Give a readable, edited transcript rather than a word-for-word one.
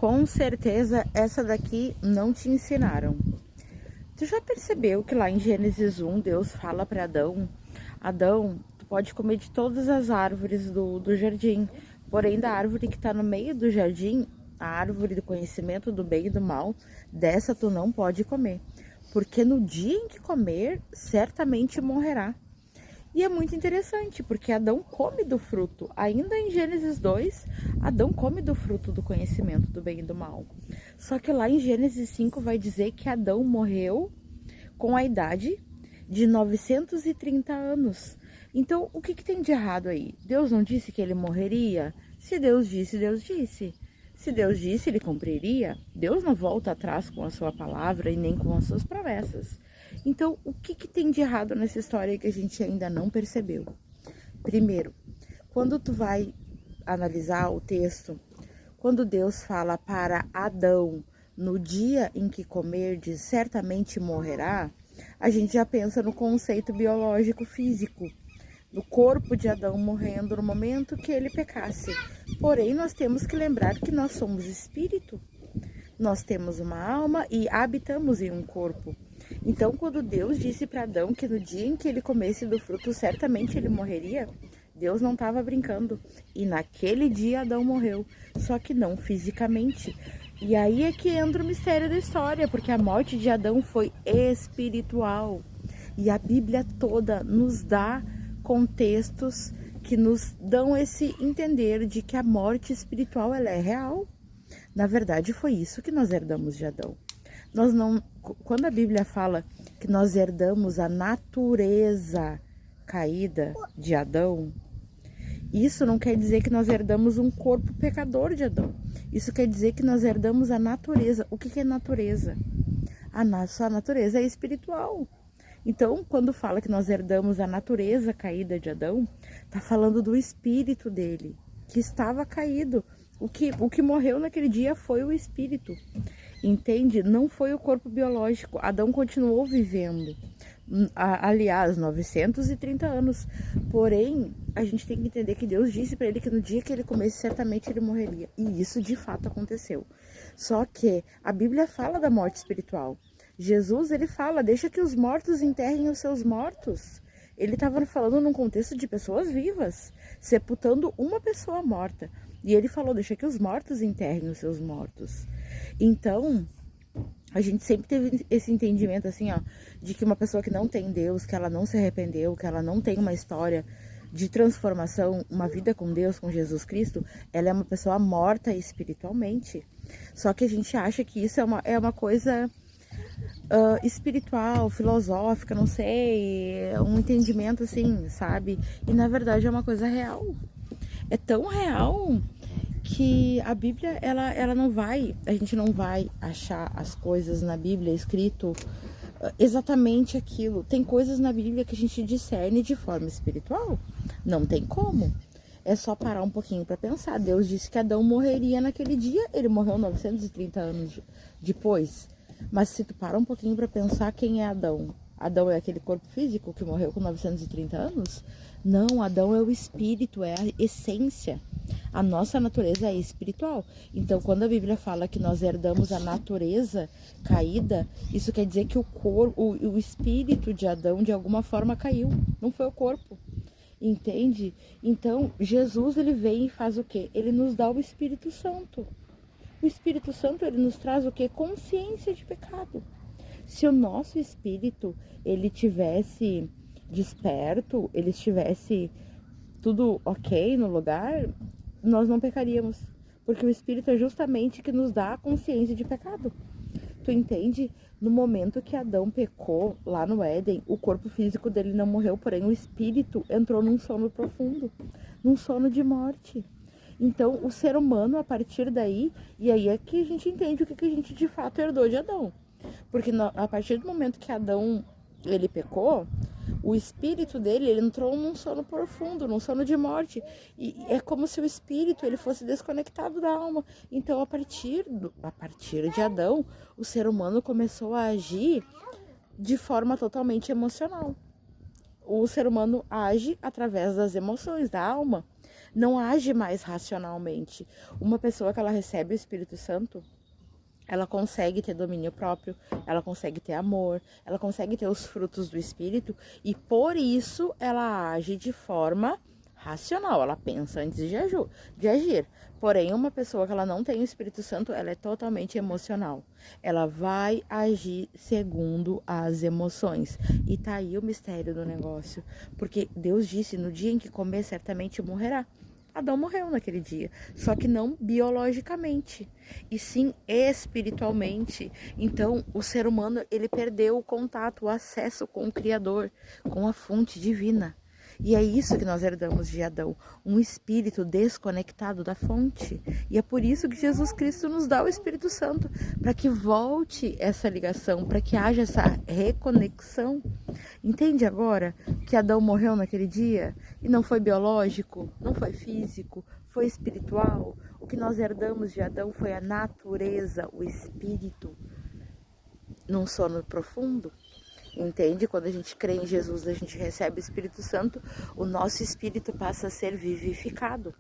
Com certeza essa daqui não te ensinaram. Tu já percebeu que lá em Gênesis 1 Deus fala para Adão: Adão, tu pode comer de todas as árvores do jardim, porém da árvore que está no meio do jardim, a árvore do conhecimento do bem e do mal, dessa tu não pode comer, porque no dia em que comer, certamente morrerá. E é muito interessante, porque Adão come do fruto. Ainda em Gênesis 2, Adão come do fruto do conhecimento do bem e do mal. Só que lá em Gênesis 5 vai dizer que Adão morreu com a idade de 930 anos. Então, o que tem de errado aí? Deus não disse que ele morreria? Se Deus disse, Deus disse. Se Deus disse, ele cumpriria. Deus não volta atrás com a sua palavra e nem com as suas promessas. Então, o que tem de errado nessa história que a gente ainda não percebeu? Primeiro, quando tu vai analisar o texto, quando Deus fala para Adão, no dia em que comerdes, certamente morrerá, a gente já pensa no conceito biológico físico, do corpo de Adão morrendo no momento que ele pecasse. Porém, nós temos que lembrar que nós somos espírito. Nós temos uma alma e habitamos em um corpo. Então, quando Deus disse para Adão que no dia em que ele comesse do fruto, certamente ele morreria, Deus não estava brincando. E naquele dia Adão morreu, só que não fisicamente. E aí é que entra o mistério da história, porque a morte de Adão foi espiritual. E a Bíblia toda nos dá contextos que nos dão esse entender de que a morte espiritual ela é real. Na verdade, foi isso que nós herdamos de Adão. Quando a Bíblia fala que nós herdamos a natureza caída de Adão, isso não quer dizer que nós herdamos um corpo pecador de Adão. Isso quer dizer que nós herdamos a natureza. O que é natureza? A nossa natureza é espiritual. Então, quando fala que nós herdamos a natureza caída de Adão, está falando do espírito dele, que estava caído. O que morreu naquele dia foi o espírito, entende? Não foi o corpo biológico. Adão continuou vivendo, aliás, 930 anos. Porém, a gente tem que entender que Deus disse para ele que no dia que ele comesse, certamente ele morreria. E isso de fato aconteceu. Só que a Bíblia fala da morte espiritual. Jesus, ele fala, deixa que os mortos enterrem os seus mortos. Ele estava falando num contexto de pessoas vivas, sepultando uma pessoa morta. E ele falou, deixa que os mortos enterrem os seus mortos. Então, a gente sempre teve esse entendimento assim, ó, de que uma pessoa que não tem Deus, que ela não se arrependeu, que ela não tem uma história de transformação, uma vida com Deus, com Jesus Cristo, ela é uma pessoa morta espiritualmente. Só que a gente acha que isso é uma coisa espiritual, filosófica, não sei, um entendimento assim, sabe? E na verdade é uma coisa real. É tão real que a Bíblia, ela não vai, a gente não vai achar as coisas na Bíblia escrito exatamente aquilo. Tem coisas na Bíblia que a gente discerne de forma espiritual. Não tem como. É só parar um pouquinho para pensar. Deus disse que Adão morreria naquele dia, ele morreu 930 anos depois. Mas se tu para um pouquinho para pensar, quem é Adão? Adão é aquele corpo físico que morreu com 930 anos? Não, Adão é o espírito, é a essência. A nossa natureza é espiritual. Então, quando a Bíblia fala que nós herdamos a natureza caída, isso quer dizer que o espírito de Adão, de alguma forma, caiu. Não foi o corpo. Entende? Então, Jesus, ele vem e faz o quê? Ele nos dá o Espírito Santo. O Espírito Santo, ele nos traz o quê? Consciência de pecado. Se o nosso espírito, ele tivesse desperto, ele estivesse tudo ok no lugar, nós não pecaríamos. Porque o Espírito é justamente que nos dá a consciência de pecado. Tu entende? No momento que Adão pecou lá no Éden, o corpo físico dele não morreu, porém o Espírito entrou num sono profundo, num sono de morte. Então, o ser humano, a partir daí, e aí é que a gente entende o que a gente de fato herdou de Adão. Porque a partir do momento que Adão, ele pecou, o espírito dele, ele entrou num sono profundo, num sono de morte. E é como se o espírito, ele fosse desconectado da alma. Então, a partir de Adão, o ser humano começou a agir de forma totalmente emocional. O ser humano age através das emoções, da alma. não age mais racionalmente. Uma pessoa que ela recebe o Espírito Santo, ela consegue ter domínio próprio, ela consegue ter amor, ela consegue ter os frutos do Espírito e por isso ela age de forma racional, ela pensa antes de agir. Porém, uma pessoa que ela não tem o Espírito Santo, ela é totalmente emocional. Ela vai agir segundo as emoções. E tá aí o mistério do negócio. Porque Deus disse, no dia em que comer, certamente morrerá. Adão morreu naquele dia, só que não biologicamente, e sim espiritualmente. Então, o ser humano, ele perdeu o contato, o acesso com o Criador, com a fonte divina. E é isso que nós herdamos de Adão, um espírito desconectado da fonte. E é por isso que Jesus Cristo nos dá o Espírito Santo, para que volte essa ligação, para que haja essa reconexão. Entende agora que Adão morreu naquele dia? E não foi biológico, não foi físico, foi espiritual. O que nós herdamos de Adão foi a natureza, o espírito, num sono profundo. Entende? Quando a gente crê em Jesus, a gente recebe o Espírito Santo, o nosso espírito passa a ser vivificado.